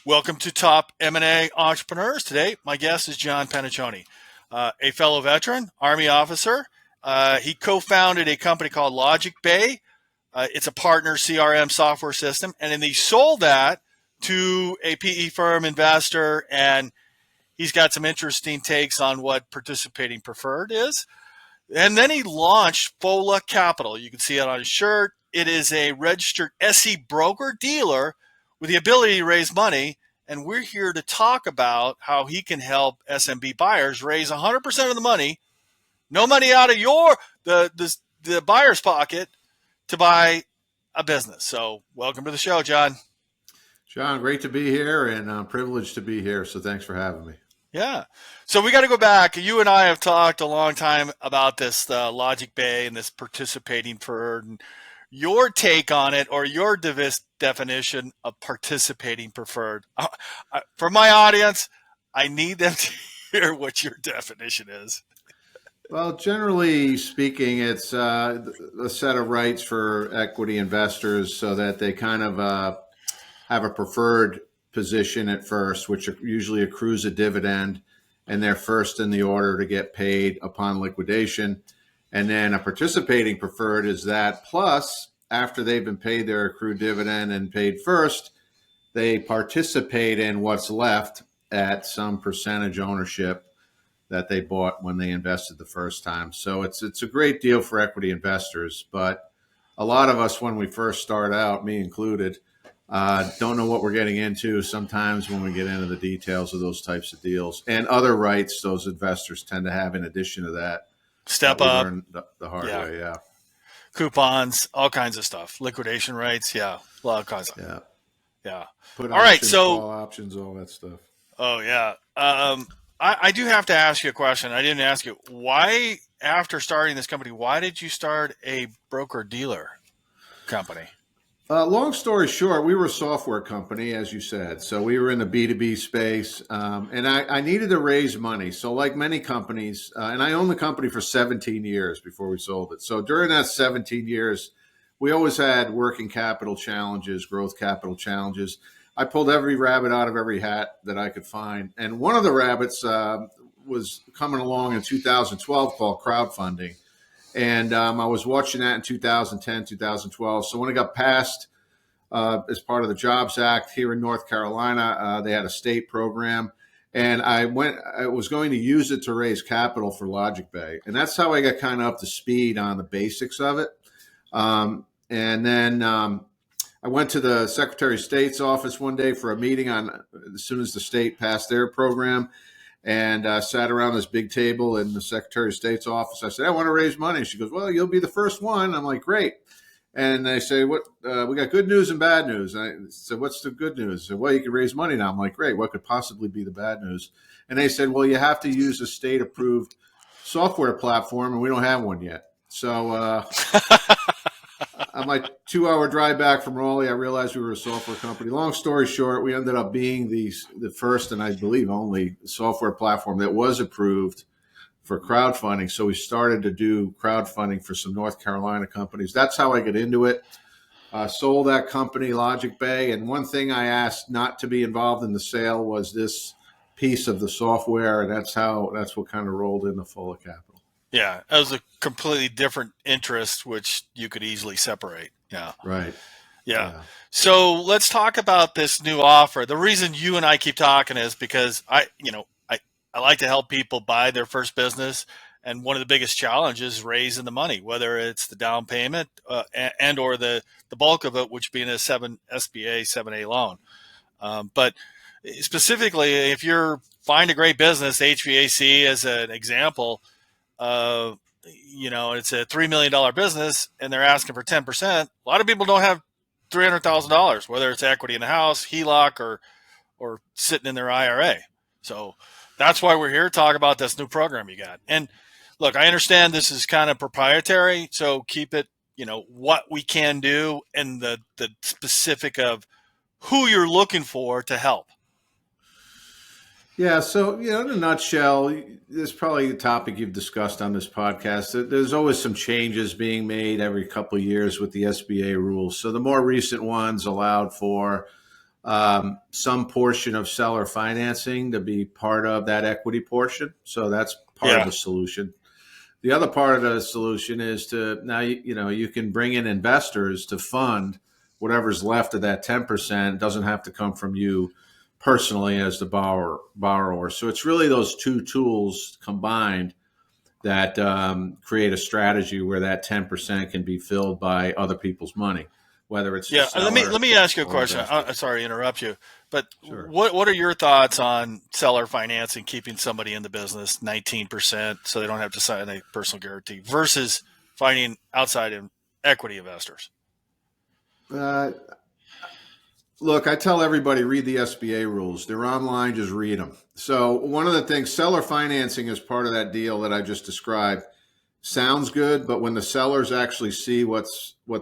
Welcome to Top M&A Entrepreneurs. Today, my guest is John Panaccione, a fellow veteran, Army officer. He co-founded a company called LogicBay. It's a partner CRM software system, and then he sold that to a PE firm investor, and he's got some interesting takes on what participating preferred is. And then he launched Folla Capital. You can see it on his shirt. It is a registered SE broker-dealer with the ability to raise money, and we're here to talk about how he can help SMB buyers raise 100% of the money, no money out of the buyer's pocket, to buy a business. So welcome to the show, John. John, great to be here, and I'm privileged to be here, so thanks for having me. Yeah. So we got to go back. You and I have talked a long time about this LogicBay and this participating preferred, and your take on it, or your definition of participating preferred. For my audience, I need them to hear what your definition is. Well, generally speaking, it's a set of rights for equity investors so that they kind of have a preferred position at first, which usually accrues a dividend, and they're first in the order to get paid upon liquidation. And then a participating preferred is that, plus after they've been paid their accrued dividend and paid first, they participate in what's left at some percentage ownership that they bought when they invested the first time. So it's a great deal for equity investors, but a lot of us, when we first start out, me included, don't know what we're getting into sometimes when we get into the details of those types of deals, and other rights those investors tend to have in addition to that. Step up. The hard way, yeah. Coupons, all kinds of stuff. Liquidation rights, yeah. A lot of kinds of Yeah. Yeah. Put all right, options, so call options, all that stuff. Oh, yeah. I do have to ask you a question. I didn't ask you. Why, after starting this company, why did you start a broker-dealer company? Long story short, we were a software company, as you said. So we were in the B2B space, and I needed to raise money. So like many companies, and I owned the company for 17 years before we sold it. So during that 17 years, we always had working capital challenges, growth capital challenges. I pulled every rabbit out of every hat that I could find. And one of the rabbits was coming along in 2012 called crowdfunding. And I was watching that in 2010, 2012. So when it got passed as part of the Jobs Act here in North Carolina, they had a state program. And I was going to use it to raise capital for LogicBay. And that's how I got kind of up to speed on the basics of it. And then I went to the Secretary of State's office one day for a meeting as soon as the state passed their program, and sat around this big table in the Secretary of State's office. I said, I want to raise money. She goes, well, you'll be the first one. I'm like, great. And they say, what? We got good news and bad news. And I said, what's the good news? I said, well, you can raise money now. I'm like, great. What could possibly be the bad news? And they said, well, you have to use a state-approved software platform, and we don't have one yet. So on my 2-hour drive back from Raleigh, I realized we were a software company. Long story short, we ended up being the first and I believe only software platform that was approved for crowdfunding. So we started to do crowdfunding for some North Carolina companies. That's how I got into it. Sold that company, LogicBay. And one thing I asked not to be involved in the sale was this piece of the software. And that's what kind of rolled into Folla Capital. Yeah, that was a completely different interest, which you could easily separate. Yeah. Right. Yeah. So let's talk about this new offer. The reason you and I keep talking is because I like to help people buy their first business. And one of the biggest challenges is raising the money, whether it's the down payment and or the bulk of it, which being a SBA 7A loan. But specifically, if you're find a great business, HVAC as an example, it's a $3 million business and they're asking for 10%. A lot of people don't have $300,000, whether it's equity in the house, HELOC, or sitting in their IRA. So that's why we're here to talk about this new program you got. And look, I understand this is kind of proprietary, so keep it, what we can do and the specific of who you're looking for to help. Yeah, so, in a nutshell, this is probably a topic you've discussed on this podcast. There's always some changes being made every couple of years with the SBA rules. So the more recent ones allowed for some portion of seller financing to be part of that equity portion. So that's part of Yeah. the solution. The other part of the solution is to now, you can bring in investors to fund whatever's left of that 10%. It doesn't have to come from you personally as the borrower. So it's really those two tools combined that create a strategy where that 10% can be filled by other people's money, whether it's the Yeah. seller Let me ask you a or question. investor. Sorry to interrupt you, but Sure. what are your thoughts on seller financing, keeping somebody in the business 19% so they don't have to sign a personal guarantee versus finding outside equity investors? Uh, Look, I tell everybody read the SBA rules. They're online, just read them. So one of the things, seller financing is part of that deal that I just described. Sounds good, but when the sellers actually see what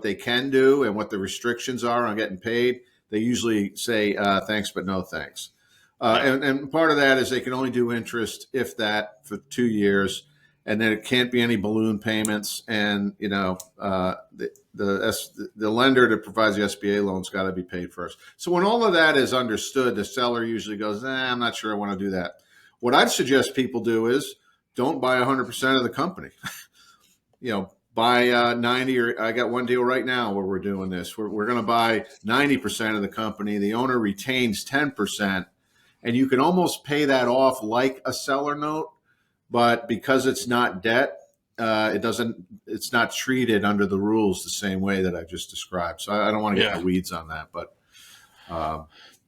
they can do and what the restrictions are on getting paid, they usually say thanks, but no thanks. Yeah. And part of that is they can only do interest, if that, for 2 years, and then it can't be any balloon payments. And the lender that provides the SBA loan's got to be paid first. So when all of that is understood, the seller usually goes, I'm not sure I want to do that. What I'd suggest people do is don't buy 100% of the company. Buy 90, or I got one deal right now where we're doing this. We're going to buy 90% of the company. The owner retains 10%, and you can almost pay that off like a seller note, but because it's not debt, it's not treated under the rules the same way that I just described. So I don't want to get in the weeds on that, but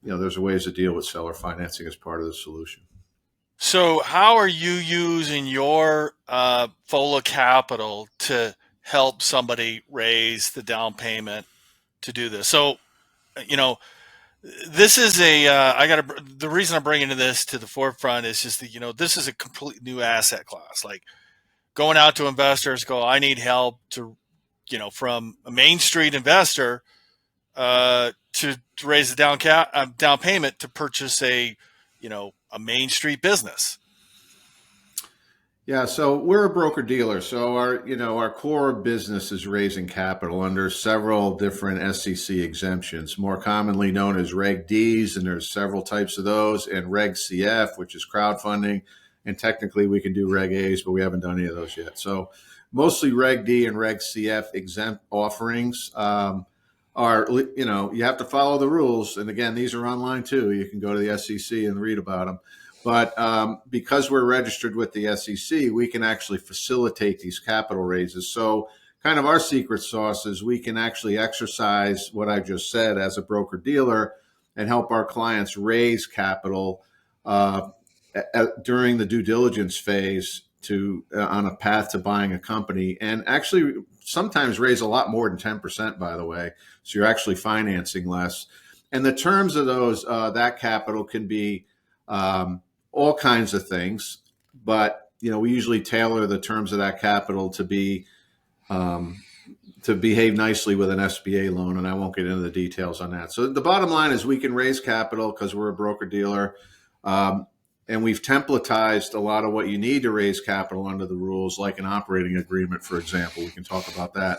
there's ways to deal with seller financing as part of the solution. So how are you using your Folla Capital to help somebody raise the down payment to do this? So, this is the reason I'm bringing this to the forefront is just that, this is a complete new asset class. Like going out to investors, I need help to, from a Main Street investor to raise the down payment to purchase a Main Street business. Yeah, so we're a broker dealer. So our core business is raising capital under several different SEC exemptions, more commonly known as Reg Ds, and there's several types of those, and Reg CF, which is crowdfunding, and technically we can do Reg As, but we haven't done any of those yet. So mostly Reg D and Reg CF exempt offerings are, you have to follow the rules. And again, these are online too. You can go to the SEC and read about them. But because we're registered with the SEC, we can actually facilitate these capital raises. So kind of our secret sauce is we can actually exercise what I just said as a broker dealer and help our clients raise capital during the due diligence phase on a path to buying a company, and actually sometimes raise a lot more than 10%, by the way. So you're actually financing less. And the terms of that capital can be all kinds of things, but we usually tailor the terms of that capital to behave nicely with an SBA loan, and I won't get into the details on that. So the bottom line is we can raise capital because we're a broker dealer, and we've templatized a lot of what you need to raise capital under the rules, like an operating agreement, for example. We can talk about that.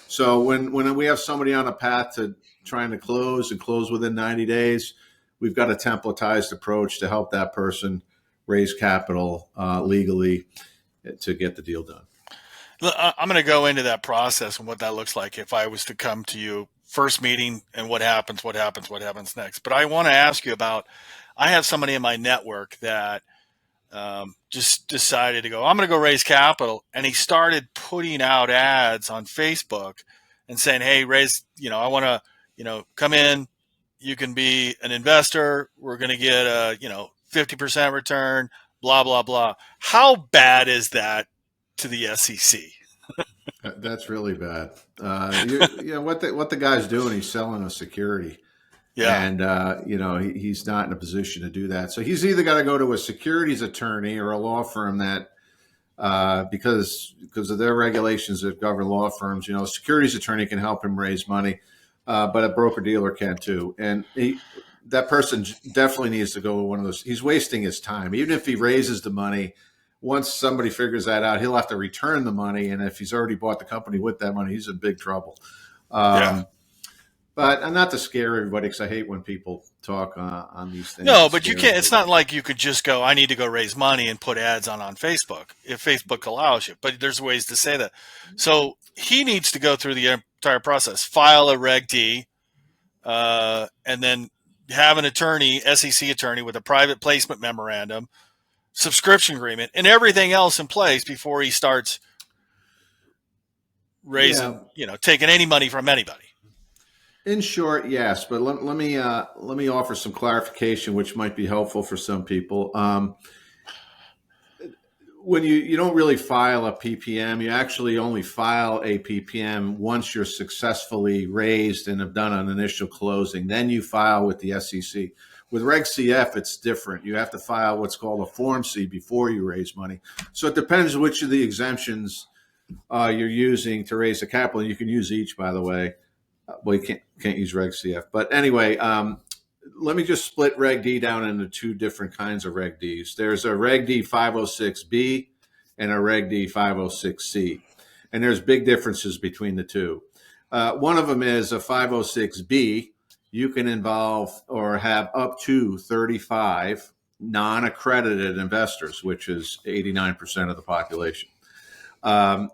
So when we have somebody on a path to trying to close and close within 90 days, we've got a templatized approach to help that person raise capital legally to get the deal done. I'm going to go into that process and what that looks like if I was to come to you first meeting and what happens next. But I want to ask you about, I have somebody in my network that just decided to I'm going to go raise capital. And he started putting out ads on Facebook and saying, hey, I want to, come in. You can be an investor. We're going to get a, 50% return, blah, blah, blah. How bad is that to the SEC? That's really bad. What the guy's doing, he's selling a security. Yeah. And, he's not in a position to do that. So he's either got to go to a securities attorney or a law firm that, because of their regulations that govern law firms, a securities attorney can help him raise money. But a broker dealer can too. And that person definitely needs to go with one of those. He's wasting his time. Even if he raises the money, once somebody figures that out, he'll have to return the money. And if he's already bought the company with that money, he's in big trouble. But not to scare everybody, because I hate when people talk on these things No, and but you scare can't. It's everybody. not like you could just go, I need to go raise money and put ads on Facebook if Facebook allows you. But there's ways to say that. So he needs to go through the entire process, file a Reg D, and then have an attorney, SEC attorney, with a private placement memorandum, subscription agreement, and everything else in place before he starts Yeah, raising, taking any money from anybody. in short, yes. But let me offer some clarification, which might be helpful for some people. When you don't really file a PPM, you actually only file a PPM once you're successfully raised and have done an initial closing. Then you file with the SEC. With Reg CF, it's different. You have to file what's called a Form C before you raise money. So it depends which of the exemptions you're using to raise the capital. You can use each, by the way. Well, you can't use Reg CF. But anyway, let me just split Reg D down into two different kinds of Reg Ds. There's a Reg D 506B and a Reg D 506C. And there's big differences between the two. One of them is a 506B. You can involve or have up to 35 non-accredited investors, which is 89% of the population.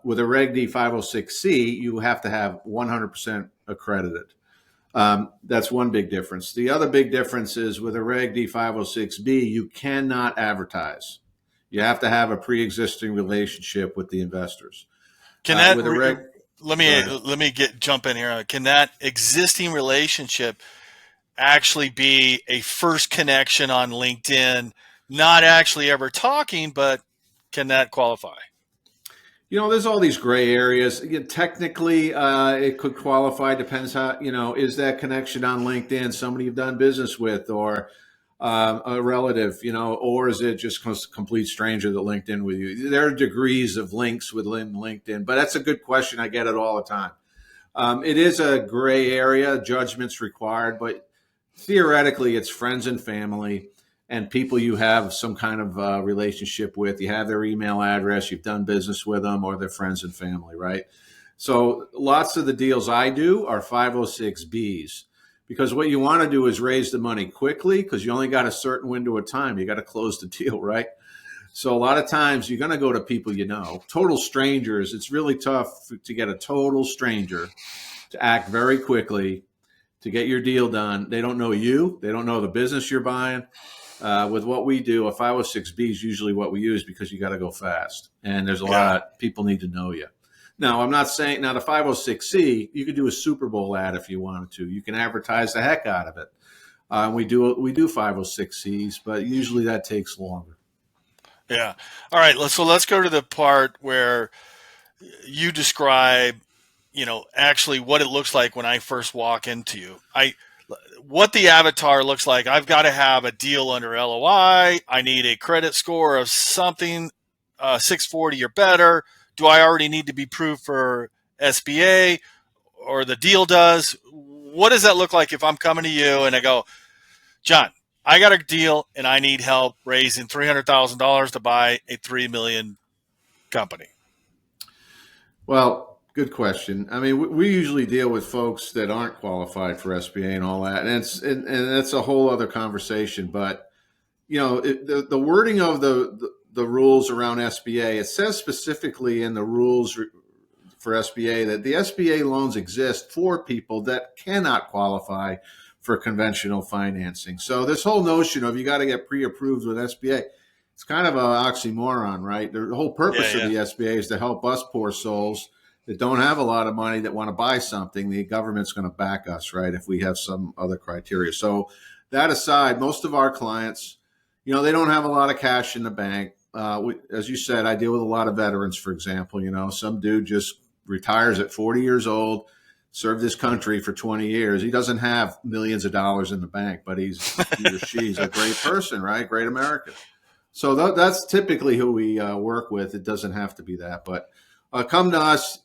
With a Reg D 506C, you have to have 100% accredited. That's one big difference. The other big difference is with a Reg D 506B, you cannot advertise. You have to have a pre-existing relationship with the investors. Can that With a reg, let Go me ahead. jump in here. Can that existing relationship actually be a first connection on LinkedIn, not actually ever talking, but can that qualify? There's all these gray areas. Technically, it could qualify. Depends how, is that connection on LinkedIn somebody you've done business with, or a relative, or is it just a complete stranger that linked in with you? There are degrees of links within LinkedIn, but that's a good question. I get it all the time. It is a gray area, judgments required, but theoretically, it's friends and family and people you have some kind of relationship with. You have their email address, you've done business with them, or they're friends and family, right? So lots of the deals I do are 506Bs, because what you want to do is raise the money quickly, because you only got a certain window of time. You got to close the deal, right? So a lot of times you're going to go to people total strangers. It's really tough to get a total stranger to act very quickly to get your deal done. They don't know you. They don't know the business you're buying. With what we do, a 506B is usually what we use, because you got to go fast. And there's a Yeah. lot of people need to know you. Now, I'm not saying, now the 506C, you could do a Super Bowl ad if you wanted to. You can advertise the heck out of it. We do 506Cs, but usually that takes longer. Yeah. All right. Let's go to the part where you describe, actually what it looks like when I first walk into you. What the avatar looks like. I've got to have a deal under LOI. I need a credit score of something 640 or better. Do I already need to be approved for SBA, or the deal does? What does that look like if I'm coming to you and I go, John, I got a deal and I need help raising $300,000 to buy a $3 million company? Well, good question. I mean, we usually deal with folks that aren't qualified for SBA and all that, and that's a whole other conversation. But the wording of the rules around SBA, it says specifically in the rules for SBA that the SBA loans exist for people that cannot qualify for conventional financing. So this whole notion of you got to get pre-approved with SBA, it's kind of an oxymoron, right? The whole purpose of the SBA is to help us poor souls that don't have a lot of money that want to buy something. The government's going to back us, right, if we have some other criteria. So that aside, most of our clients, they don't have a lot of cash in the bank. As you said, I deal with a lot of veterans, for example. Some dude just retires at 40 years old, served this country for 20 years. He doesn't have millions of dollars in the bank, but he or she's a great person, right? Great American. So that's typically who we work with. It doesn't have to be that, but come to us.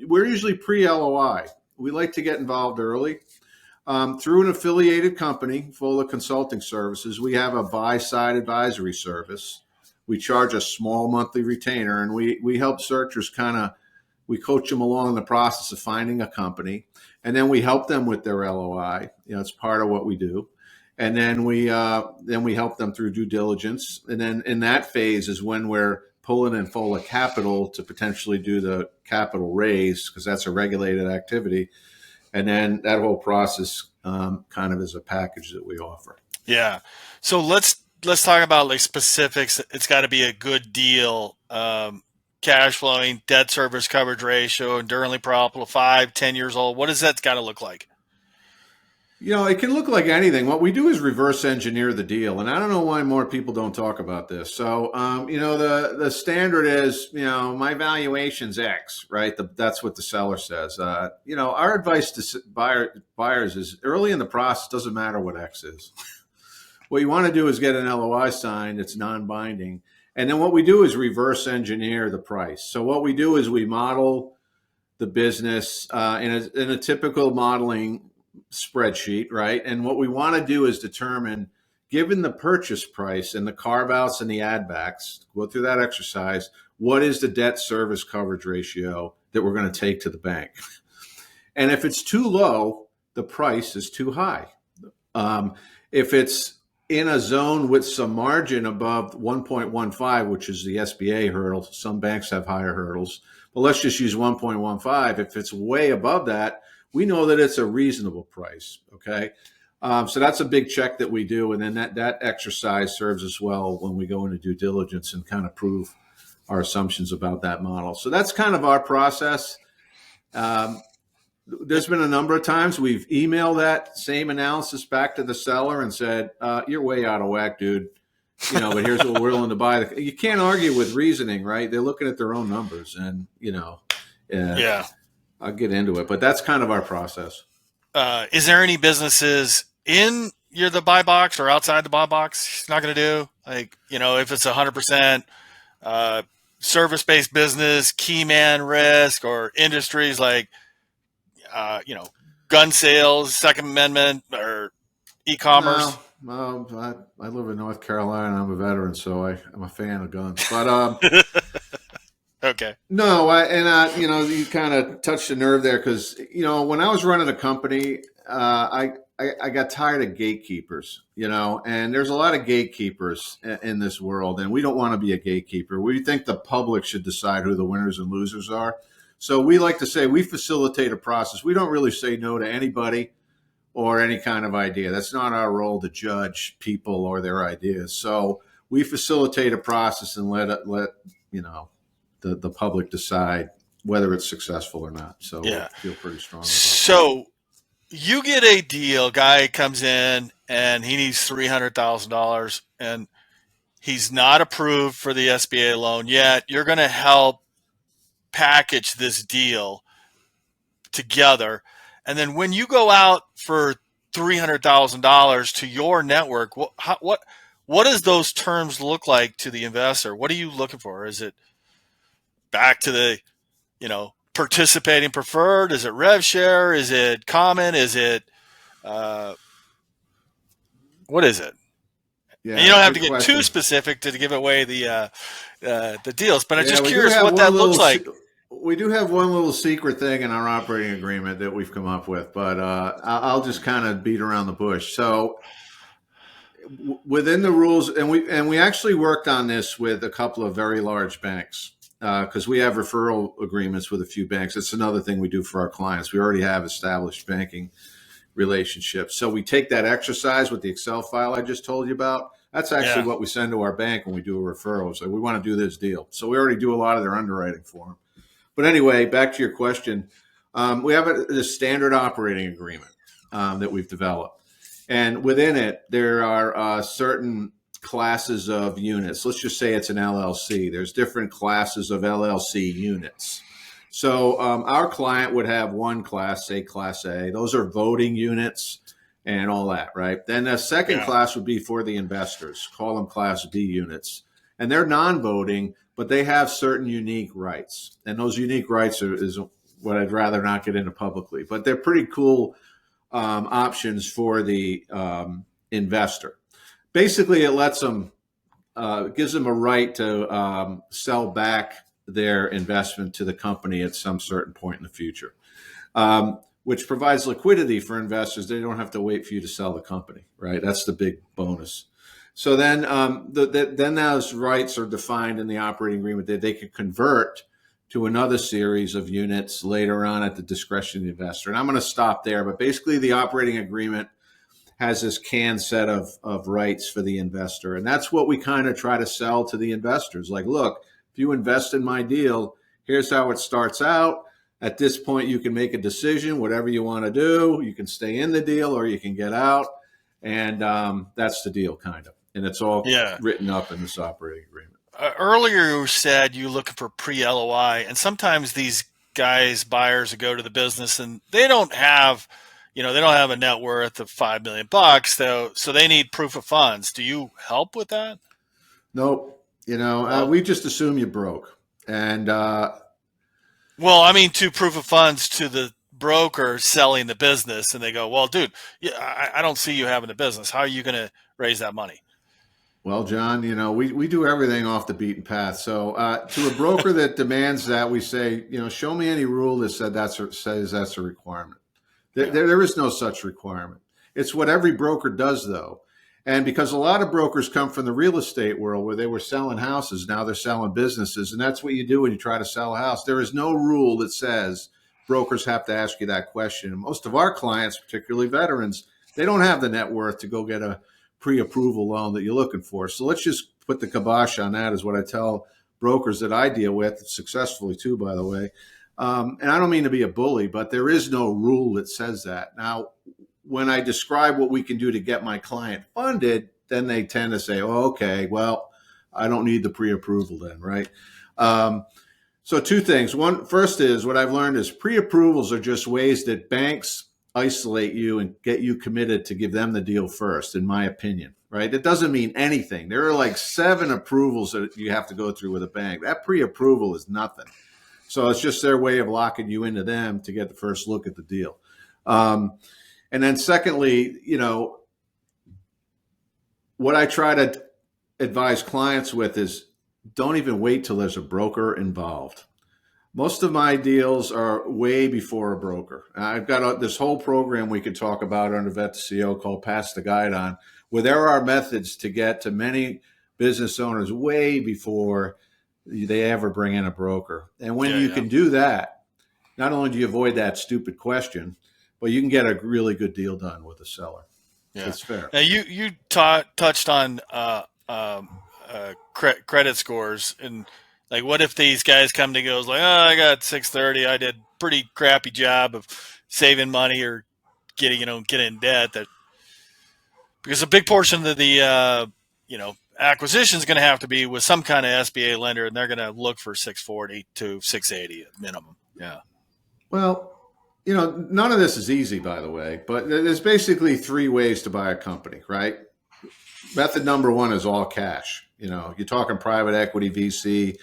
We're usually pre-LOI. We like to get involved early. Through an affiliated company, Folla Consulting Services, we have a buy-side advisory service. We charge a small monthly retainer, and we help searchers kind of We coach them along the process of finding a company, and then we help them with their LOI. It's part of what we do. And then we help them through due diligence. And then in that phase is when we're pulling in Folla Capital to potentially do the capital raise, because that's a regulated activity. And then that whole process kind of is a package that we offer. Yeah. So let's talk about like specifics. It's got to be a good deal. Cash flowing, debt service coverage ratio, enduringly profitable, 5-10 years old. What does that got to look like? It can look like anything. What we do is reverse engineer the deal. And I don't know why more people don't talk about this. So, the standard is, my valuation's X, right? That's what the seller says. Our advice to buyers is early in the process, doesn't matter what X is. What you want to do is get an LOI signed. It's non-binding. And then what we do is reverse engineer the price. So what we do is we model the business in a typical modeling spreadsheet, right? And what we want to do is determine, given the purchase price and the carve-outs and the add-backs, go through that exercise, what is the debt service coverage ratio that we're going to take to the bank? And if it's too low, the price is too high. If it's in a zone with some margin above 1.15, which is the SBA hurdle, some banks have higher hurdles, but let's just use 1.15. If it's way above that, we know that it's a reasonable price, okay? So that's a big check that we do, and then that exercise serves us well when we go into due diligence and kind of prove our assumptions about that model. So that's kind of our process. There's been a number of times we've emailed that same analysis back to the seller and said, you're way out of whack, dude. But here's what we're willing to buy. You can't argue with reasoning, right? They're looking at their own numbers, and, Yeah. I'll get into it, but that's kind of our process. Is there any businesses in the buy box or outside the buy box it's not going to do? Like, if it's 100% service-based business, key man risk, or industries like, gun sales, Second Amendment, or e-commerce? No, I live in North Carolina. I'm a veteran, so I'm a fan of guns. But okay. No, you kind of touched a nerve there because when I was running a company, I got tired of gatekeepers. And there's a lot of gatekeepers in this world, and we don't want to be a gatekeeper. We think the public should decide who the winners and losers are. So we like to say we facilitate a process. We don't really say no to anybody or any kind of idea. That's not our role to judge people or their ideas. So we facilitate a process and let the public decide whether it's successful or not. So yeah. I feel pretty strong about that. So you get a deal, guy comes in and he needs $300,000 and he's not approved for the SBA loan yet. You're going to help package this deal together. And then when you go out for $300,000 to your network, what does those terms look like to the investor? What are you looking for? Is it back to the, participating preferred? Is it rev share? Is it common? Is it, what is it? Yeah, and you don't have to get question. too specific to give away the deals, but I'm just curious what that looks like. We do have one little secret thing in our operating agreement that we've come up with, but I'll just kind of beat around the bush. So within the rules, and we actually worked on this with a couple of very large banks because we have referral agreements with a few banks. It's another thing we do for our clients. We already have established banking relationships. So we take that exercise with the Excel file I just told you about. That's actually what we send to our bank when we do a referral. So we want to do this deal. So we already do a lot of their underwriting for them. But anyway, back to your question. We have a standard operating agreement that we've developed. And within it, there are certain classes of units. Let's just say it's an LLC. There's different classes of LLC units. So our client would have one class, say Class A. Those are voting units and all that, right? Then the second class would be for the investors. Call them Class B units. And they're non-voting, but they have certain unique rights. And those unique rights is what I'd rather not get into publicly. But they're pretty cool options for the investor. Basically, it lets them, gives them a right to sell back their investment to the company at some certain point in the future, which provides liquidity for investors. They don't have to wait for you to sell the company, right? That's the big bonus. So then, then those rights are defined in the operating agreement that they could convert to another series of units later on at the discretion of the investor. And I'm going to stop there, but basically the operating agreement has this canned set of rights for the investor. And that's what we kind of try to sell to the investors. Like, look, if you invest in my deal, here's how it starts out. At this point, you can make a decision, whatever you want to do. You can stay in the deal or you can get out. And that's the deal, kind of. And it's all written up in this operating agreement. Earlier you said you're looking for pre-LOI, and sometimes these guys, buyers, go to the business and they don't have, they don't have a net worth of $5 million, though, so they need proof of funds. Do you help with that? Nope. We just assume you broke. And well, I mean, to proof of funds to the broker selling the business, and they go, well, dude, I don't see you having a business. How are you going to raise that money? Well, John, we do everything off the beaten path. So to a broker that demands that, we say, show me any rule that says that's a requirement. There is no such requirement. It's what every broker does, though. And because a lot of brokers come from the real estate world where they were selling houses, now they're selling businesses. And that's what you do when you try to sell a house. There is no rule that says brokers have to ask you that question. And most of our clients, particularly veterans, they don't have the net worth to go get a pre-approval loan that you're looking for. So let's just put the kibosh on that, is what I tell brokers that I deal with, successfully too, by the way. And I don't mean to be a bully, but there is no rule that says that. Now, when I describe what we can do to get my client funded, then they tend to say, oh, okay, well, I don't need the pre-approval then, right? So two things. First is what I've learned is pre-approvals are just ways that banks isolate you and get you committed to give them the deal first, in my opinion, right? It doesn't mean anything. There are like 7 approvals that you have to go through with a bank. That pre-approval is nothing. So it's just their way of locking you into them to get the first look at the deal. And then secondly, what I try to advise clients with is don't even wait till there's a broker involved. Most of my deals are way before a broker. I've got this whole program we could talk about under VetCO called Pass the Guide on, where there are methods to get to many business owners way before they ever bring in a broker. And when you can do that, not only do you avoid that stupid question, but you can get a really good deal done with a seller. Yeah. It's fair. Now you touched on credit scores, and like, what if these guys come to goes like, oh, I got 630. I did pretty crappy job of saving money or getting in debt. That because a big portion of the acquisition is going to have to be with some kind of SBA lender, and they're going to look for 640 to 680 at minimum. Yeah. Well, none of this is easy, by the way, but there's basically 3 ways to buy a company, right? Method number 1 is all cash. You're talking private equity, VC.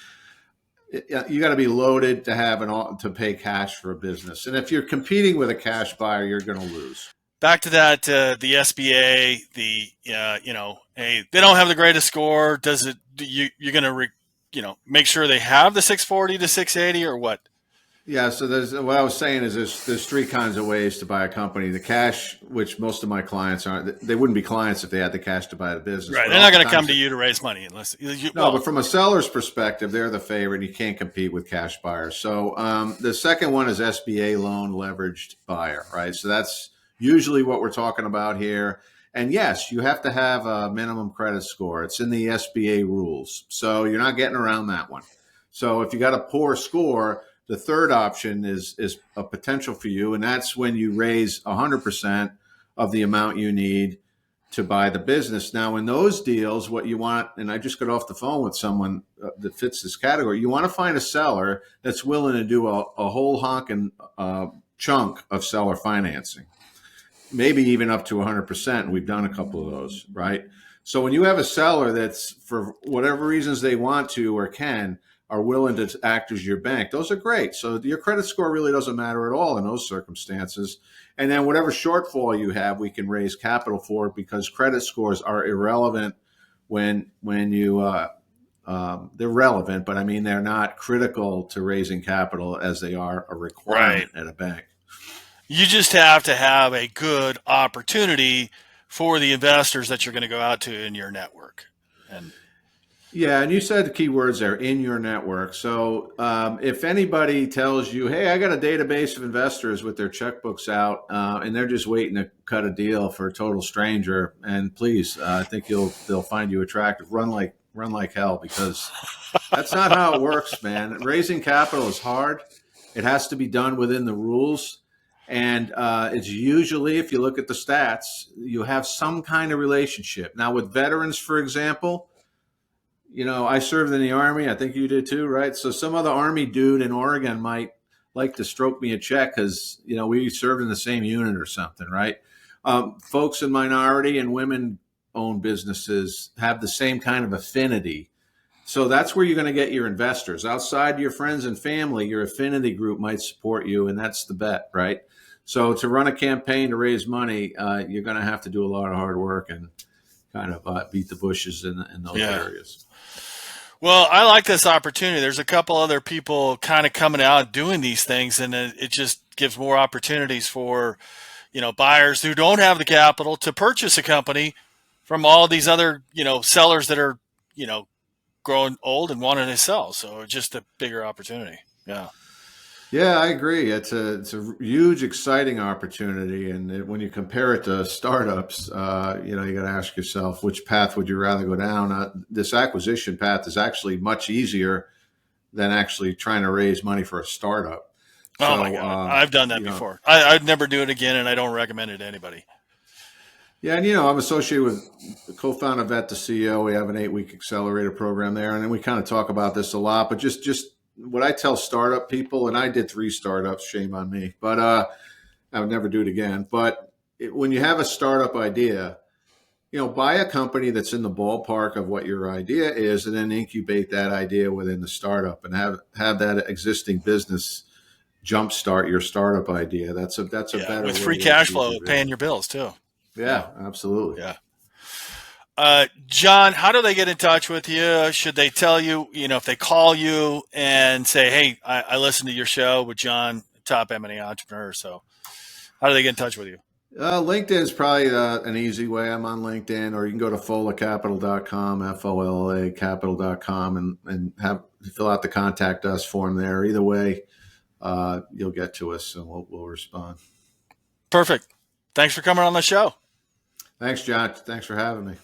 You got to be loaded to pay cash for a business. And if you're competing with a cash buyer, you're going to lose. Back to that, the SBA, hey, they don't have the greatest score. You're going to, make sure they have the 640 to 680 or what? Yeah, so what I was saying is there's 3 kinds of ways to buy a company. The cash, which most of my clients aren't, they wouldn't be clients if they had the cash to buy the business. Right, they're not going to come to you to raise money unless but from a seller's perspective, they're the favorite. You can't compete with cash buyers. So the second one is SBA loan leveraged buyer, right? So that's usually what we're talking about here. And yes, you have to have a minimum credit score. It's in the SBA rules. So you're not getting around that one. So if you got a poor score, the third option is a potential for you, and that's when you raise 100% of the amount you need to buy the business. Now, in those deals, what you want, and I just got off the phone with someone that fits this category, you want to find a seller that's willing to do a whole honking chunk of seller financing, maybe even up to 100%. We've done a couple of those, right? So when you have a seller that's, for whatever reasons they want to or can, are willing to act as your bank, those are great. So your credit score really doesn't matter at all in those circumstances. And then whatever shortfall you have, we can raise capital for, because credit scores are irrelevant when you they're relevant, but I mean, they're not critical to raising capital as they are a requirement at a bank. You just have to have a good opportunity for the investors that you're going to go out to in your network. And yeah, and you said the key words there, in your network. So if anybody tells you, hey, I got a database of investors with their checkbooks out and they're just waiting to cut a deal for a total stranger, and please, I think they'll find you attractive. Run like hell, because that's not how it works, man. Raising capital is hard. It has to be done within the rules. And it's usually, if you look at the stats, you have some kind of relationship. Now, with veterans, for example, I served in the Army. I think you did too, right? So some other Army dude in Oregon might like to stroke me a check because, we served in the same unit or something, right? Folks in minority and women-owned businesses have the same kind of affinity. So that's where you're going to get your investors. Outside your friends and family, your affinity group might support you, and that's the bet, right? So to run a campaign to raise money, you're going to have to do a lot of hard work and kind of beat the bushes in those areas. Well, I like this opportunity. There's a couple other people kind of coming out doing these things, and it just gives more opportunities for, buyers who don't have the capital to purchase a company from all these other, sellers that are, growing old and wanting to sell. So just a bigger opportunity. Yeah. Yeah, I agree. It's a huge, exciting opportunity, and when you compare it to startups, you got to ask yourself, which path would you rather go down? This acquisition path is actually much easier than actually trying to raise money for a startup. Oh my God, I've done that before. I'd never do it again, and I don't recommend it to anybody. Yeah, and I'm associated with the co-founder Vet, the CEO. We have an 8-week accelerator program there, and then we kind of talk about this a lot. But just what I tell startup people, and I did 3 startups, shame on me, but I would never do it again. But when you have a startup idea, buy a company that's in the ballpark of what your idea is, and then incubate that idea within the startup, and have that existing business jumpstart your startup idea. That's a better with way free to cash achieve flow, your paying vision. your bills too. Yeah, absolutely. Yeah. John, how do they get in touch with you? Should they tell you, if they call you and say, hey, I listened to your show with John, top M&A entrepreneur. So how do they get in touch with you? LinkedIn is probably an easy way. I'm on LinkedIn, or you can go to follacapital.com, FOLLA capital.com, and fill out the contact us form there. Either way, you'll get to us, and we'll respond. Perfect. Thanks for coming on the show. Thanks, John. Thanks for having me.